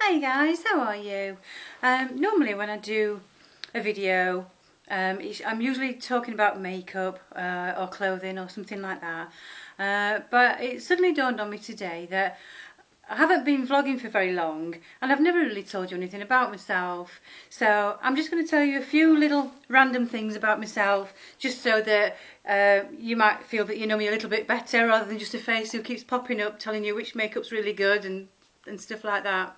Hi guys, how are you? Normally when I do a video, I'm usually talking about makeup or clothing or something like that. But it suddenly dawned on me today that I haven't been vlogging for very long and I've never really told you anything about myself. So I'm just going to tell you a few little random things about myself just so that you might feel that you know me a little bit better rather than just a face who keeps popping up telling you which makeup's really good and stuff like that.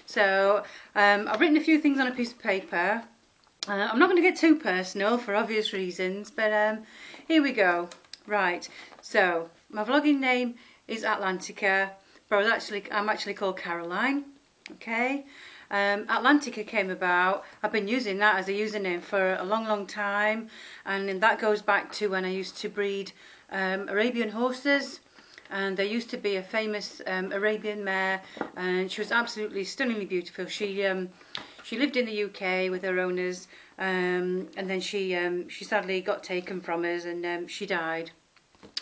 So I've written a few things on a piece of paper. I'm not going to get too personal for obvious reasons, but here we go. Right, so my vlogging name is Attlantica, but I'm actually called Caroline. Okay, Attlantica came about. I've been using that as a username for a long time, and that goes back to when I used to breed Arabian horses. And there used to be a famous Arabian mare, and she was absolutely stunningly beautiful. She lived in the UK with her owners, and then she sadly got taken from us, and she died.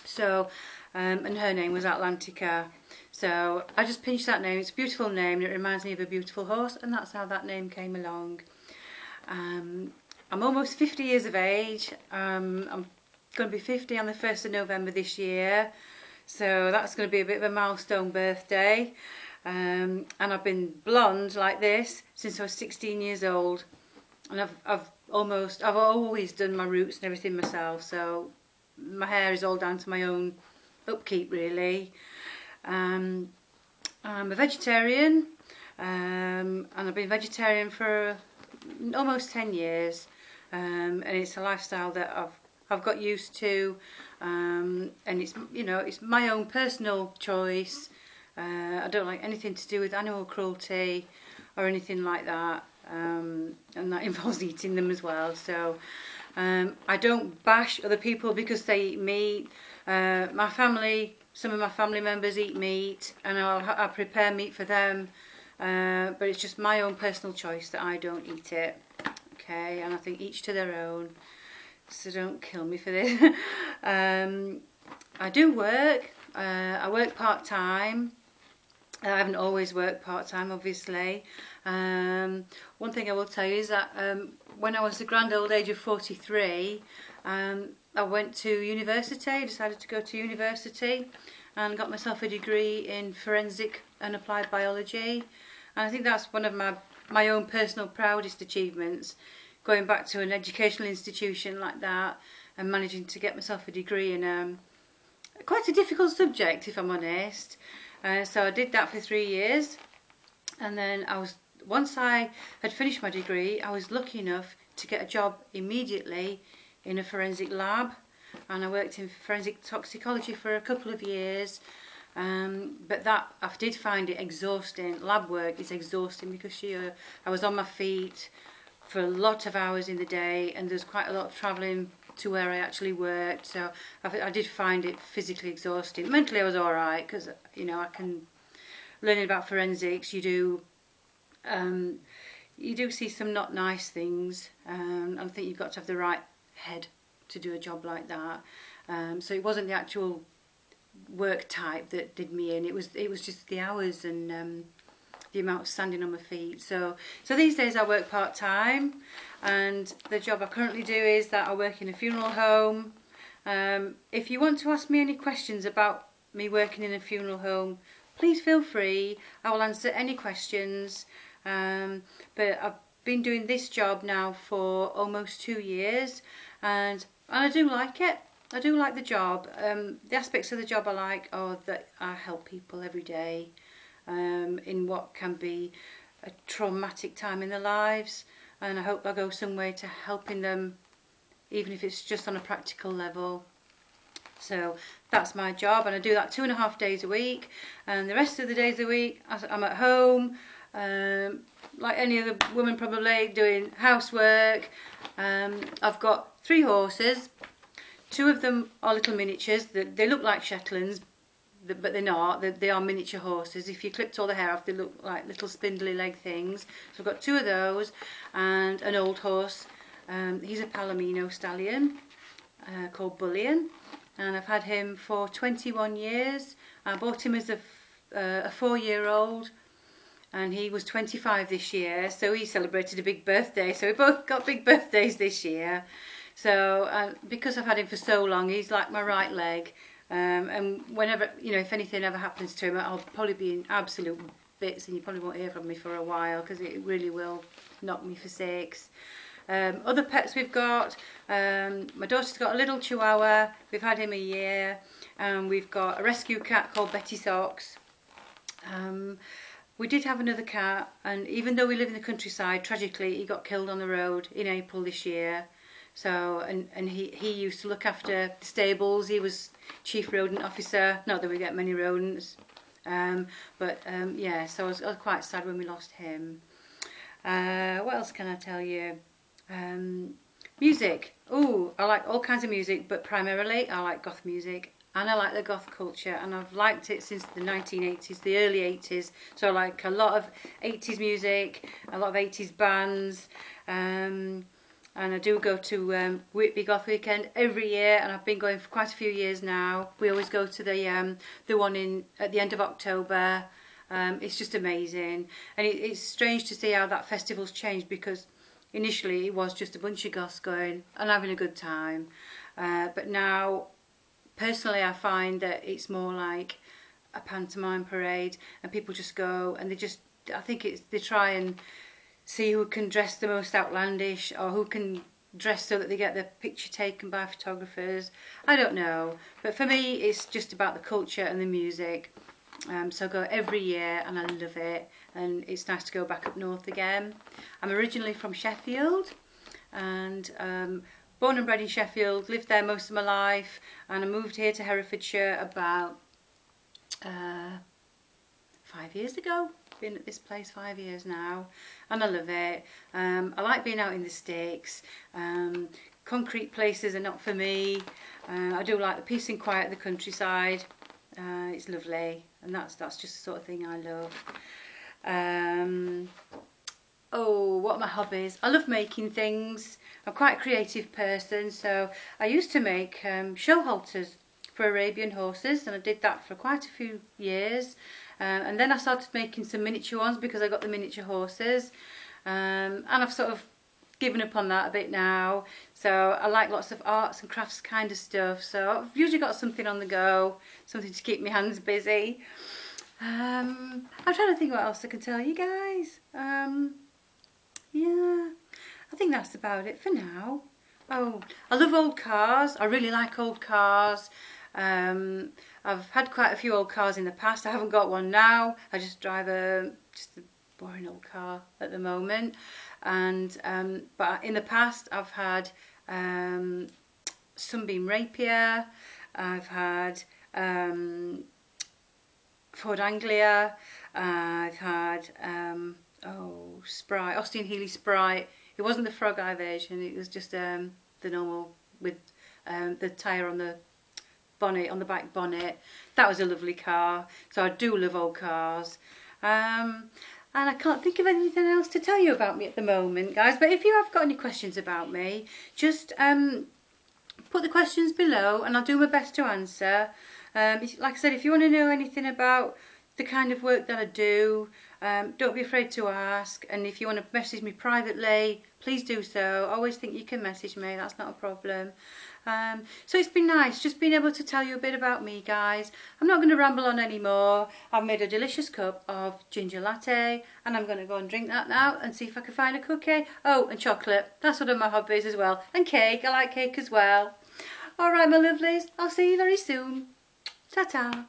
So, and her name was Attlantica. So I just pinched that name. It's a beautiful name, and it reminds me of a beautiful horse, and that's how that name came along. I'm almost 50 years of age. I'm going to be 50 on the 1st of November this year. So that's going to be a bit of a milestone birthday. And I've been blonde like this since I was 16 years old. And I've always done my roots and everything myself. So my hair is all down to my own upkeep really. I'm a vegetarian. And I've been vegetarian for almost 10 years. And it's a lifestyle that I've got used to, and it's my own personal choice. I don't like anything to do with animal cruelty or anything like that, and that involves eating them as well. So I don't bash other people because they eat meat. Some of my family members eat meat, and I'll prepare meat for them, but it's just my own personal choice that I don't eat it. Okay, and I think each to their own. So don't kill me for this. I do work. I work part-time. I haven't always worked part-time, obviously. One thing I will tell you is that when I was the grand old age of 43, I went to university. I decided to go to university and got myself a degree in forensic and applied biology. And I think that's one of my own personal proudest achievements, going back to an educational institution like that and managing to get myself a degree in quite a difficult subject, if I'm honest. So I did that for 3 years, and then once I had finished my degree, I was lucky enough to get a job immediately in a forensic lab, and I worked in forensic toxicology for a couple of years. But I did find it exhausting. Lab work is exhausting because I was on my feet for a lot of hours in the day, and there's quite a lot of travelling to where I actually worked, so I did find it physically exhausting. Mentally I was alright because learning about forensics, you do see some not nice things, I think you've got to have the right head to do a job like that. So it wasn't the actual work type that did me in, it was just the hours and the amount of standing on my feet. So these days I work part-time, and the job I currently do is that I work in a funeral home. If you want to ask me any questions about me working in a funeral home, please feel free. I will answer any questions. But I've been doing this job now for almost 2 years, and I do like it. I do like the job. The aspects of the job I like are that I help people every day in what can be a traumatic time in their lives, and I hope I go some way to helping them, even if it's just on a practical level. So that's my job, and I do that 2.5 days a week, and the rest of the days a week I'm at home, like any other woman probably, doing housework. I've got 3 horses. 2 of them are little miniatures. They look like Shetlands, but they're not. They are miniature horses. If you clipped all the hair off, they look like little spindly leg things. So I've got 2 of those, and an old horse. He's a Palomino stallion called Bullion, and I've had him for 21 years. I bought him as a 4-year-old, and he was 25 this year, so he celebrated a big birthday. So we both got big birthdays this year. So because I've had him for so long, he's like my right leg. And whenever, you know, if anything ever happens to him, I'll probably be in absolute bits, and you probably won't hear from me for a while, because it really will knock me for six. Other pets we've got, my daughter's got a little Chihuahua. We've had him a year. We've got a rescue cat called Betty Socks. We did have another cat, and even though we live in the countryside, tragically he got killed on the road in April this year. So, and he used to look after the stables. He was chief rodent officer. Not that we get many rodents, yeah, so I was quite sad when we lost him. What else can I tell you? Music. Oh, I like all kinds of music, but primarily I like goth music, and I like the goth culture, and I've liked it since the 1980s, the early 80s. So I like a lot of 80s music, a lot of 80s bands. And I do go to Whitby Goth Weekend every year, and I've been going for quite a few years now. We always go to the one at the end of October. It's just amazing, and it's strange to see how that festival's changed, because initially it was just a bunch of goths going and having a good time, but now personally I find that it's more like a pantomime parade, and people just go and I think they try and see who can dress the most outlandish, or who can dress so that they get their picture taken by photographers. I don't know, but for me it's just about the culture and the music. So I go every year, and I love it, and it's nice to go back up north again. I'm originally from Sheffield, and born and bred in Sheffield, lived there most of my life, and I moved here to Herefordshire about 5 years ago. Been at this place 5 years now, and I love it. I like being out in the sticks. Concrete places are not for me. I do like the peace and quiet of the countryside. It's lovely, and that's just the sort of thing I love. Oh, what are my hobbies? I love making things. I'm quite a creative person, so I used to make show halters for Arabian horses, and I did that for quite a few years. And then I started making some miniature ones because I got the miniature horses, and I've sort of given up on that a bit now. So I like lots of arts and crafts kind of stuff, so I've usually got something on the go, something to keep my hands busy. I'm trying to think what else I can tell you guys. Yeah, I think that's about it for now. Oh, I love old cars. I really like old cars. I've had quite a few old cars in the past. I haven't got one now. I just drive just a boring old car at the moment. And but in the past I've had Sunbeam Rapier. I've had Ford Anglia. I've had Sprite, Austin Healey Sprite. It wasn't the frog eye version. It was just the normal with the tyre on the bonnet, on the back bonnet. That was a lovely car. So I do love old cars. And I can't think of anything else to tell you about me at the moment, guys. But if you have got any questions about me, just put the questions below, and I'll do my best to answer. Like I said, if you want to know anything about the kind of work that I do, don't be afraid to ask. And if you want to message me privately, please do so. I always think you can message me, that's not a problem. So it's been nice just being able to tell you a bit about me, guys. I'm not going to ramble on anymore. I've made a delicious cup of ginger latte, and I'm going to go and drink that now and see if I can find a cookie. Oh, and chocolate. That's one of my hobbies as well. And cake. I like cake as well. Alright, my lovelies. I'll see you very soon. Ta-ta.